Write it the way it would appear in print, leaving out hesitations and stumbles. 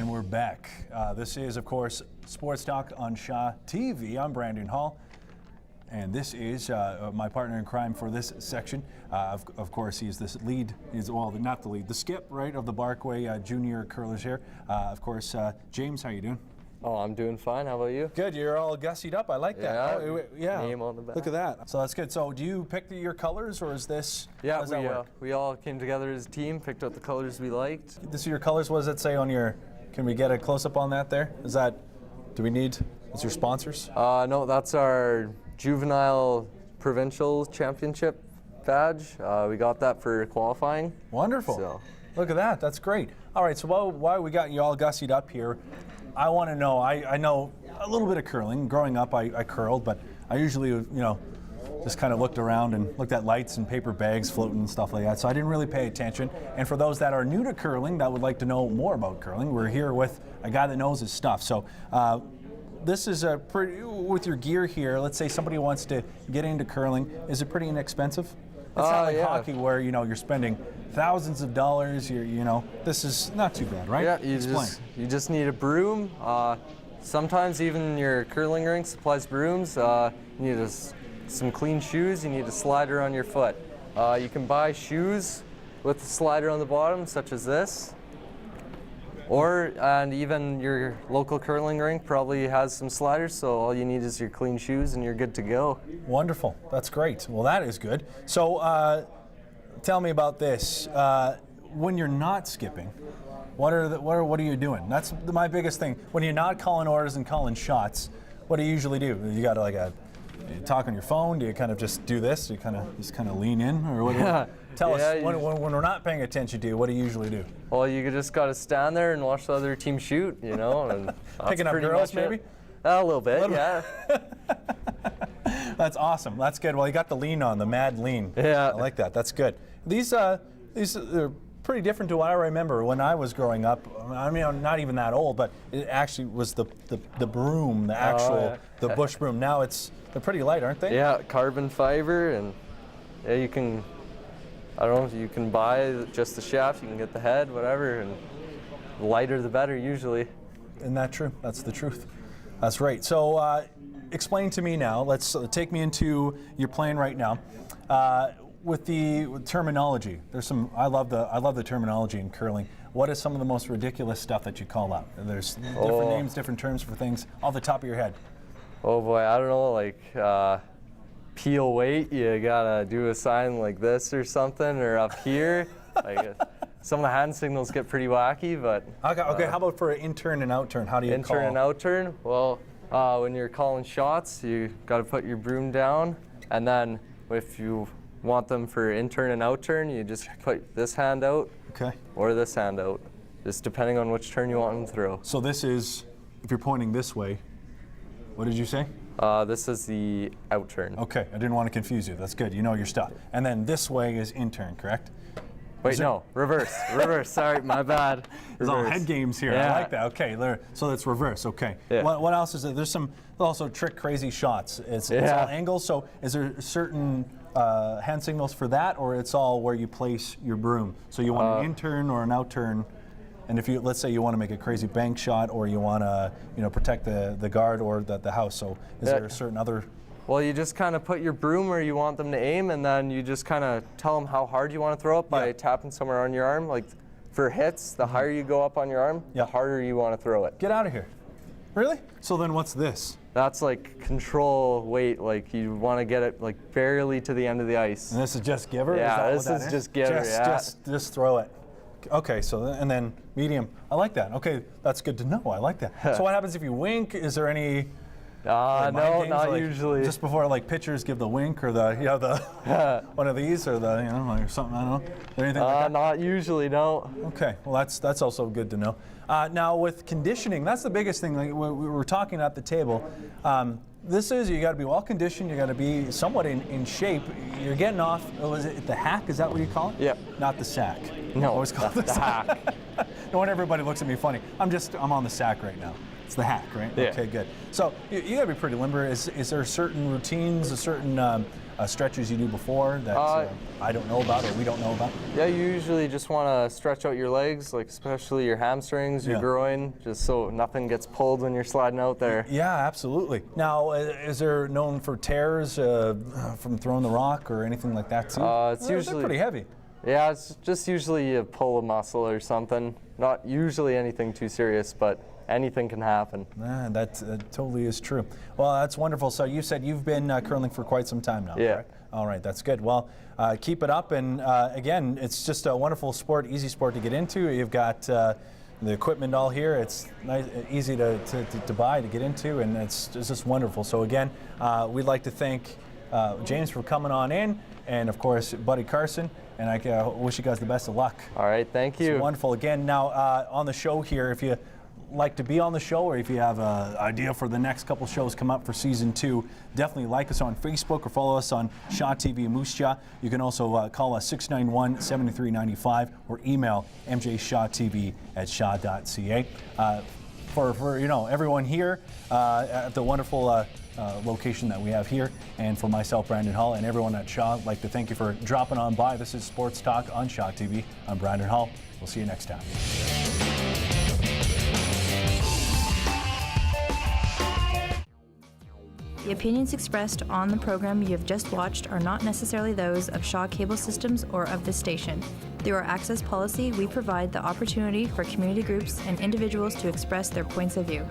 And we're back. This is, of course, Sports Talk on Shaw TV. I'm Brandon Hall, and this is my partner in crime for this section. Of course, he's the lead. He's not the lead, the skip, right, of the Barkway junior curlers here. Of course, James, how you doing? Oh, I'm doing fine. How about you? Good. You're all gussied up. I like that. Yeah. Yeah. Name on the back. Look at that. So that's good. So do you pick your colors, or is this? Yeah, how does that work? we all came together as a team, picked out the colors we liked. This are your colors. What does it say on your? Can we get a close up on that there? Is that? Do we need? That's your sponsors? No, that's our juvenile provincial championship badge. We got that for qualifying. Wonderful. So. Look at that. That's great. All right. So why we got you all gussied up here? I want to know. I know a little bit of curling. Growing up, I curled, but I usually, just kind of looked around and looked at lights and paper bags floating and stuff like that. So I didn't really pay attention. And for those that are new to curling that would like to know more about curling, we're here with a guy that knows his stuff. So this is a pretty, with your gear here, let's say somebody wants to get into curling, is it pretty inexpensive? It's not like hockey where, you're spending thousands of dollars. This is not too bad, right? Yeah, you just need a broom. Sometimes even your curling rink supplies brooms. You need some clean shoes. You need a slider on your foot. You can buy shoes with a slider on the bottom, such as this. And even your local curling rink probably has some sliders, so all you need is your clean shoes and you're good to go. Wonderful. That's great. Well, that is good. So tell me about this. When you're not skipping, what are you doing? That's my biggest thing. When you're not calling orders and calling shots, what do you usually do? You got you talk on your phone? Do you kind of just do this? Do you kind of lean in, or what? Tell us when we're not paying attention to you. What do you usually do? Well, you just got to stand there and watch the other team shoot. And picking up girls, maybe. A little bit, yeah. That's awesome. That's good. Well, you got the lean on, the mad lean. Yeah, I like that. That's good. These are pretty different to what I remember when I was growing up. I mean, I'm not even that old, but it actually was the broom, the actual the bush broom. Now they're pretty light, aren't they? Yeah, carbon fiber, and you can. I don't know, you can buy just the shaft, you can get the head, whatever, and the lighter the better usually. Isn't that true? That's the truth. That's right. So explain to me now, let's take me into your plan right now. With terminology, I love the terminology in curling. What is some of the most ridiculous stuff that you call out? There's different names, different terms for things off the top of your head. Oh boy, I don't know, like peel weight, you gotta do a sign like this or something, or up here. Some of the hand signals get pretty wacky, but... Okay, how about for an in-turn and out-turn? How do you call? In-turn and out-turn? Well, when you're calling shots, you gotta put your broom down, and then if you want them for in-turn and out-turn, you just put this hand out, or this hand out, just depending on which turn you want them to throw. So this is, if you're pointing this way, what did you say? This is the out turn. Okay, I didn't want to confuse you. That's good. You know your stuff. And then this way is in turn, correct? Wait, no, reverse. Reverse. Sorry, my bad. There's all head games here. Yeah. I like that. Okay, so that's reverse. Okay. Yeah. What else is there? There's some also trick crazy shots. It's all angles. So is there certain hand signals for that, or it's all where you place your broom? So you want an in turn or an out turn? And if let's say you want to make a crazy bank shot, or you want to, protect the guard or the house. So is there a certain other? Well, you just kind of put your broom where you want them to aim, and then you just kind of tell them how hard you want to throw it by tapping somewhere on your arm. Like for hits, the higher you go up on your arm, the harder you want to throw it. Get out of here. Really? So then what's this? That's like control weight. Like you want to get it like barely to the end of the ice. And this is just giver? Yeah, this is just giver. Just throw it. Okay, so and then medium. I like that. Okay, that's good to know. I like that. So what happens if you wink? Is there any? No, not usually. Just before pitchers give the wink or the one of these or or something. I don't know. Is there anything like that? Not usually. No. Okay, well that's also good to know. Now with conditioning, that's the biggest thing. Like we were talking at the table. This is, you got to be well conditioned. You got to be somewhat in shape. You're getting off. Was it the hack? Is that what you call it? Yeah. Not the sack. No, always call it the hack. No wonder everybody looks at me funny. I'm on the sack right now. It's the hack, right? Yeah. Okay, good. So you got to be pretty limber. Is there certain routines, certain stretches you do before that I don't know about or we don't know about? Yeah, you usually just want to stretch out your legs, like especially your hamstrings, your groin, just so nothing gets pulled when you're sliding out there. Yeah, absolutely. Now, is there known for tears from throwing the rock or anything like that too? It's usually they're pretty heavy. Yeah, it's just usually you pull a muscle or something. Not usually anything too serious, but anything can happen. That totally is true. Well, that's wonderful. So you said you've been curling for quite some time now, yeah. correct? All right, that's good. Well, keep it up. And again, it's just a wonderful sport, easy sport to get into. You've got the equipment all here. It's nice, easy to buy, to get into, and it's just wonderful. So again, we'd like to thank James for coming on in, and of course, Buddy Carson. And I wish you guys the best of luck. All right, thank you. It's wonderful. Again, now on the show here, if you like to be on the show or if you have an idea for the next couple shows come up for season 2, definitely like us on Facebook or follow us on Shaw TV Moose Jaw. You can also call us 691-7395 or email mjshawtv@shaw.ca. For everyone here at the wonderful location that we have here, and for myself, Brandon Hall, and everyone at Shaw, I'd like to thank you for dropping on by. This is Sports Talk on Shaw TV. I'm Brandon Hall. We'll see you next time. The opinions expressed on the program you have just watched are not necessarily those of Shaw Cable Systems or of this station. Through our access policy, we provide the opportunity for community groups and individuals to express their points of view.